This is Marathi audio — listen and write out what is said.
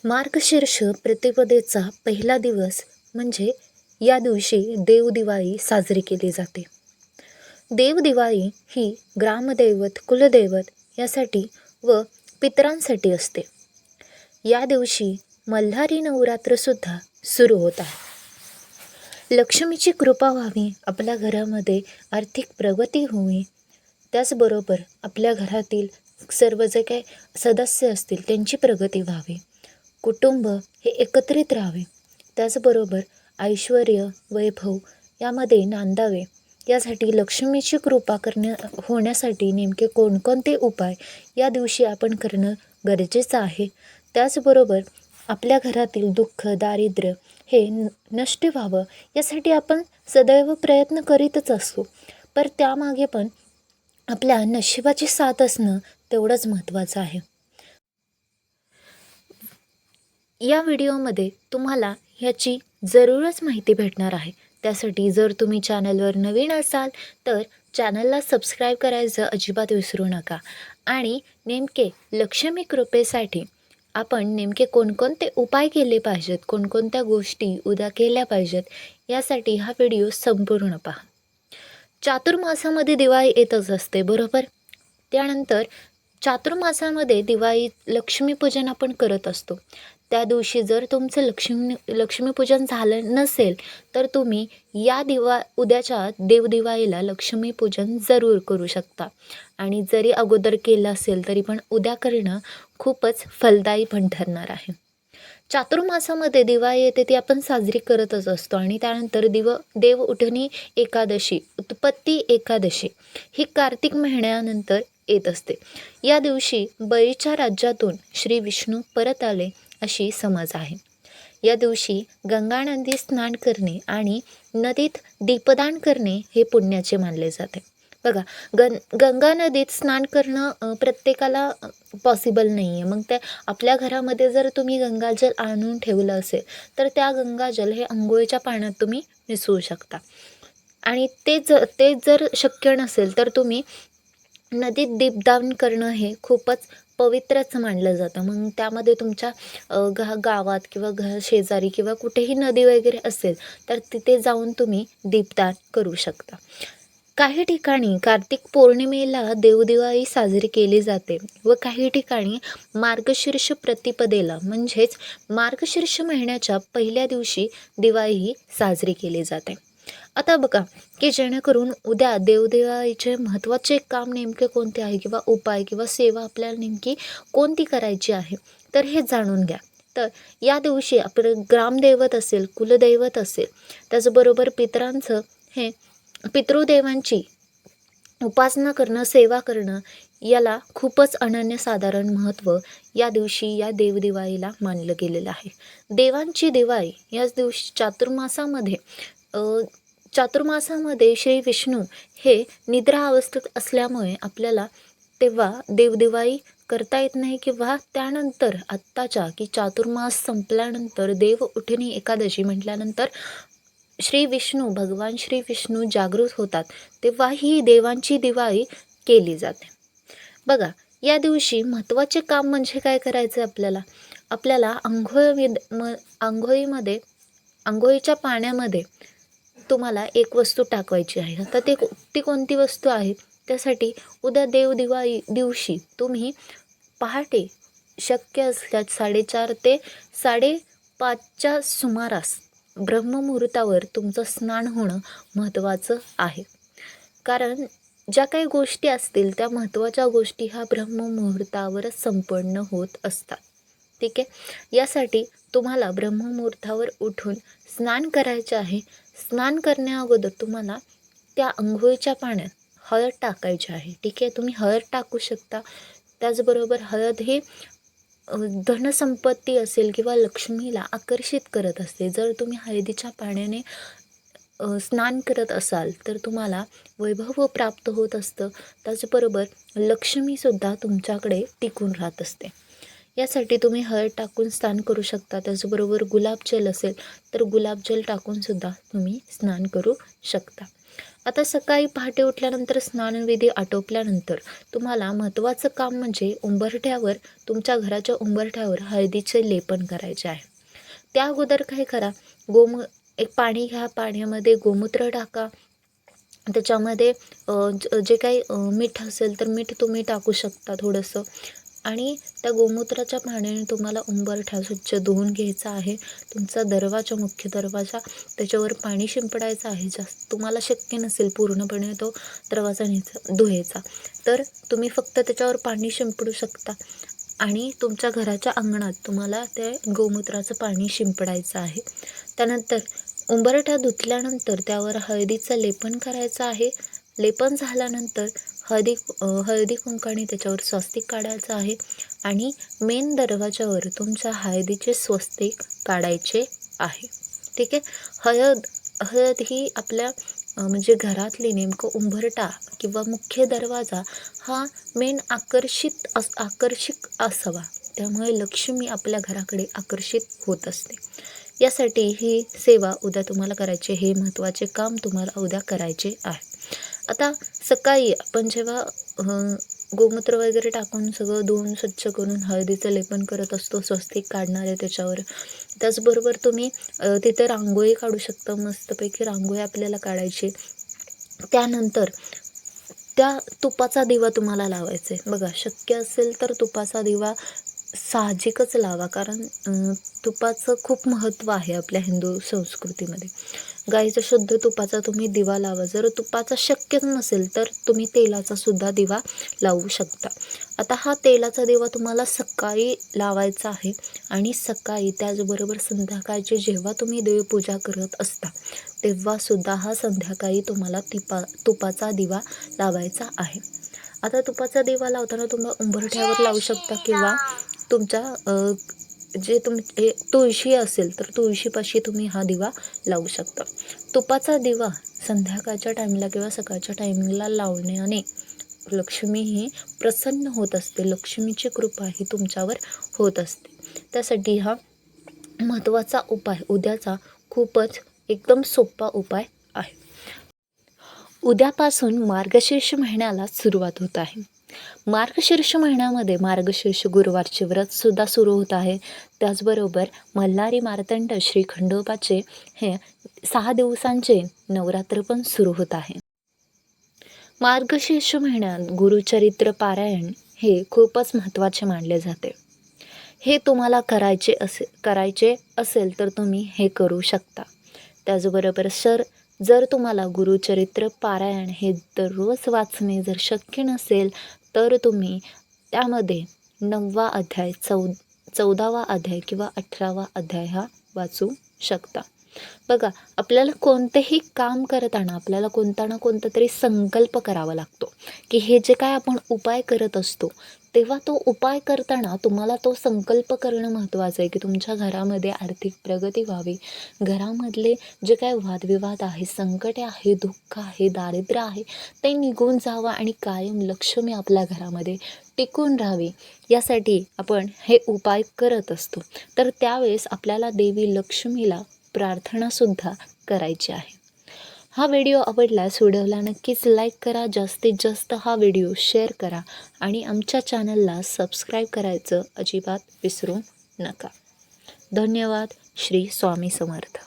मार्गशीर्ष प्रतिपदेचा पहिला दिवस म्हणजे या दिवशी देवदिवाळी साजरी केली जाते. देवदिवाळी ही ग्रामदैवत, कुलदैवत यासाठी व पितरांसाठी असते. या दिवशी मल्हारी नवरात्रसुद्धा सुरू होत आहे. लक्ष्मीची कृपा व्हावी, आपल्या घरामध्ये आर्थिक प्रगती होवी, त्याचबरोबर आपल्या घरातील सर्व जे काही सदस्य असतील त्यांची प्रगती व्हावी, कुटुंब हे एकत्रित राहावे, त्याचबरोबर ऐश्वर वैभव यामध्ये नांदावे, यासाठी लक्ष्मीची कृपा होण्यासाठी नेमके कोणकोणते उपाय या दिवशी आपण करणं गरजेचं आहे. त्याचबरोबर आपल्या घरातील दुःख दारिद्र्य हे नष्ट व्हावं यासाठी आपण सदैव प्रयत्न करीतच असतो. पण त्यामागे पण आपल्या नशिबाची साथ असणं तेवढंच महत्त्वाचं आहे. या व्हिडिओमध्ये तुम्हाला ह्याची जरूरच माहिती भेटणार आहे. त्यासाठी जर तुम्ही चॅनलवर नवीन असाल तर चॅनलला सबस्क्राईब करायचं अजिबात विसरू नका. आणि नेमके लक्ष्मी कृपेसाठी आपण नेमके कोणकोणते उपाय केले पाहिजेत, कोणकोणत्या गोष्टी उद्या केल्या पाहिजेत, यासाठी हा व्हिडिओ संपूर्ण पहा. चातुर्मासामध्ये दिवाळी येतच असते, बरोबर. त्यानंतर चातुर्मासामध्ये दिवाळी लक्ष्मीपूजन आपण करत असतो. त्या दिवशी जर तुमचं लक्ष्मीपूजन झालं नसेल तर तुम्ही या उद्याच्या देवदिवाळीला लक्ष्मीपूजन जरूर करू शकता. आणि जरी अगोदर केलं असेल तरी पण उद्या करणं खूपच फलदायी पण ठरणार आहे. चातुर्मासामध्ये दिवाळी येते ती आपण साजरी करतच असतो. आणि त्यानंतर देव उठणी एकादशी, उत्पत्ती एकादशी ही कार्तिक महिन्यानंतर येत असते. या दिवशी बळीच्या राज्यातून श्री विष्णू परत आले अशी समज आहे. या दिवशी गंगा नदीत स्नान करणे आणि नदीत दीपदान करणे हे पुण्याचे मानले जाते. बघा, गंगा नदीत स्नान करणं प्रत्येकाला पॉसिबल नाही आहे. मग त्या आपल्या घरामध्ये जर तुम्ही गंगाजल आणून ठेवलं असेल तर त्या गंगाजल हे अंघोळीच्या पाण्यात तुम्ही मिसळू शकता. आणि ते जर शक्य नसेल तर तुम्ही नदीत दीपदान करणं हे खूपच पवित्रच मानलं जातं. मग त्यामध्ये तुमच्या गावात किंवा शेजारी किंवा कुठेही नदी वगैरे असेल तर तिथे जाऊन तुम्ही दीपदान करू शकता. काही ठिकाणी कार्तिक पौर्णिमेला देवदिवाळी साजरी केली जाते व काही ठिकाणी मार्गशीर्ष प्रतिपदेला म्हणजेच मार्गशीर्ष महिन्याच्या पहिल्या दिवशी दिवाळी ही साजरी केली जाते. आता बघा की जेणेकरून उद्या देवदिवाळीचे महत्त्वाचे काम नेमके कोणते आहे किंवा उपाय किंवा सेवा आपल्याला नेमकी कोणती करायची आहे तर हे जाणून घ्या. तर या दिवशी आपलं ग्रामदैवत असेल, कुलदैवत असेल, त्याचबरोबर पितरांचं हे पितृदेवांची उपासना करणं, सेवा करणं याला खूपच अनन्यसाधारण महत्त्व या दिवशी या देवदिवाळीला मानलं गेलेलं आहे. देवांची दिवाळी याच दिवशी चातुर्मासामध्ये श्री विष्णू हे निद्रा अवस्थेत असल्यामुळे आपल्याला तेव्हा देवदिवाळी करता येत नाही किंवा त्यानंतर आत्ताच्या की चातुर्मास संपल्यानंतर देव उठणी एकादशी म्हटल्यानंतर भगवान श्री विष्णू जागृत होतात तेव्हा ही देवांची दिवाळी केली जाते. बघा, या दिवशी महत्त्वाचे काम म्हणजे काय करायचं आपल्याला आंघोळीच्या पाण्यामध्ये तुम्हाला एक वस्तू टाकवायची आहे. आता ती कोणती वस्तू आहे त्यासाठी उद्या देवदिवाळी दिवशी तुम्ही पहाटे शक्य असल्यास 4:30 ते 5:30च्या सुमारास ब्रह्ममुहूर्तावर तुमचं स्नान होणं महत्त्वाचं आहे. कारण ज्या काही गोष्टी असतील त्या महत्त्वाच्या गोष्टी ह्या ब्रह्ममुहूर्तावरच संपन्न होत असतात. ठीक आहे. यासाठी तुम्हाला ब्रह्ममुहूर्तावर उठून स्नान करायचे आहे. स्नान करण्याअगोदर तुम्हाला त्या अंघोळीच्या पाण्यात हळद टाकायची आहे. ठीक आहे. तुम्ही हळद टाकू शकता. त्याचबरोबर हळद ही धनसंपत्ती असेल किंवा लक्ष्मीला आकर्षित करत असते. जर तुम्ही हळदीच्या पाण्याने स्नान करत असाल तर तुम्हाला वैभव प्राप्त होत असतं. त्याचबरोबर लक्ष्मीसुद्धा तुमच्याकडे टिकून राहत असते. यासाठी तुम्ही हळद टाकून स्नान करू शकता. त्याचबरोबर गुलाबजल असेल तर गुलाबजल टाकूनसुद्धा तुम्ही स्नान करू शकता. आता सकाळी पहाटे उठल्यानंतर स्नानविधी आटोपल्यानंतर तुम्हाला महत्त्वाचं काम म्हणजे तुमच्या घराच्या उंबरठ्यावर हळदीचे लेपन करायचे आहे. त्या अगोदर काय करा, एक पाणी घ्या, पाण्यामध्ये गोमूत्र टाका. त्याच्यामध्ये जे काही मीठ असेल तर मीठ तुम्ही टाकू शकता थोडंसं. आणि त्या गोमूत्राच्या पाण्याने तुम्हाला उंबरठा स्वच्छ धुवून घ्यायचा आहे. तुमचा मुख्य दरवाजा त्याच्यावर पाणी शिंपडायचं आहे. जास्त तुम्हाला शक्य नसेल पूर्णपणे तो दरवाजा धुवायचा, तर तुम्ही फक्त त्याच्यावर पाणी शिंपडू शकता. आणि तुमच्या घराच्या अंगणात तुम्हाला ते गोमूत्राचं पाणी शिंपडायचं आहे. त्यानंतर उंबरठा धुतल्यानंतर त्यावर हळदीचं लेपन करायचं आहे. लेपन झाल्यानंतर हळदी कुंकाने त्याच्यावर स्वस्तिक काढायचं आहे आणि मेन दरवाजावर तुमच्या हळदीचे स्वस्तिक काढायचे आहे. ठीक आहे. हळद ही आपल्या म्हणजे घरातली नेमकं उंबरठा किंवा मुख्य दरवाजा हा मेन आकर्षक असावा. त्यामुळे लक्ष्मी आपल्या घराकडे आकर्षित होत असते. यासाठी ही सेवा उद्या तुम्हाला करायची, हे महत्त्वाचे काम तुम्हाला उद्या करायचे आहे. आता सकाळी आपण जेव्हा गोमूत्र वगैरे टाकून सगळं धुवून स्वच्छ करून हळदीचं लेपन करत असतो, स्वस्तिक काढणार आहे त्याच्यावर. त्याचबरोबर तुम्ही तिथे रांगोळी काढू शकता. मस्तपैकी रांगोळी आपल्याला काढायची. त्यानंतर त्या तुपाचा दिवा तुम्हाला लावायचा आहे. बघा, शक्य असेल तर तुपाचा दिवा साहजिकच लावा, कारण तुपाचं खूप महत्त्व आहे आपल्या हिंदू संस्कृतीमध्ये. गाईच्या शुद्ध तुपाचा तुम्ही दिवा लावा. जर तुपाचा शक्यच नसेल तर तुम्ही तेलाचा सुद्धा दिवा लावू शकता. आता हा तेलाचा दिवा तुम्हाला सकाळी लावायचा आहे आणि सकाळी त्याचबरोबर संध्याकाळची जेव्हा तुम्ही देवपूजा करत असता तेव्हासुद्धा हा संध्याकाळी तुम्हाला तुपाचा दिवा लावायचा आहे. आता तुपाचा दिवा लावताना तुम्ही उंबरठ्यावर लावू शकता किंवा तुमच्या तुळशी असेल तर तुळशीपाशी तुम्ही हा दिवा लावू शकता. तुपाचा दिवा संध्याकाळच्या टायमिंगला किंवा सकाळच्या टायमिंगला लावण्याने लक्ष्मी ही प्रसन्न होत असते. लक्ष्मीची कृपा ही तुमच्यावर होत असते. त्यासाठी हा महत्त्वाचा उपाय उद्याचा खूपच एकदम सोपा उपाय आहे. उद्यापासून मार्गशीर्ष महिन्याला सुरुवात होत आहे. मार्गशीर्ष महिन्यामध्ये मार्गशीर्ष गुरुवारचे व्रतसुद्धा सुरू होत आहे. त्याचबरोबर मल्हारी मार्तंड श्री खंडोबाचे हे 6 दिवसांचे नवरात्र पण सुरू होत आहे. मार्गशीर्ष महिन्यात गुरुचरित्र पारायण हे खूपच महत्त्वाचे मानले जाते. हे तुम्हाला करायचे असेल तर तुम्ही हे करू शकता. त्याचबरोबर जर तुम्हाला गुरुचरित्र पारायण हे दररोज वाचणे जर शक्य नसेल तर तुम्ही त्यामध्ये 9वा अध्याय 14वा अध्याय किंवा 18वा अध्याय हा वाचू शकता. बघा, आपल्याला कोणतेही काम करताना आपल्याला कोणता ना कोणता तरी संकल्प करावा लागतो, की हे जे काय आपण उपाय करत असतो तेव्हा तो उपाय करताना तुम्हाला तो संकल्प करणं महत्त्वाचं आहे, की तुमच्या घरामध्ये आर्थिक प्रगती व्हावी. घरामधले जे काय वादविवाद आहे, संकटे आहे, दुःख आहे, दारिद्र्य आहे ते निघून जावं आणि कायम लक्ष्मी आपल्या घरामध्ये टिकून राहावी, यासाठी आपण हे उपाय करत असतो. तर त्यावेळेस आपल्याला देवी लक्ष्मीला प्रार्थनासुद्धा करायची आहे. हा व्हिडिओ आवडल्यास व्हिडिओला नक्कीच लाईक करा, जास्तीत जास्त हा व्हिडिओ शेअर करा आणि आमच्या चॅनलला सबस्क्राईब करायचं अजिबात विसरू नका. धन्यवाद. श्री स्वामी समर्थ.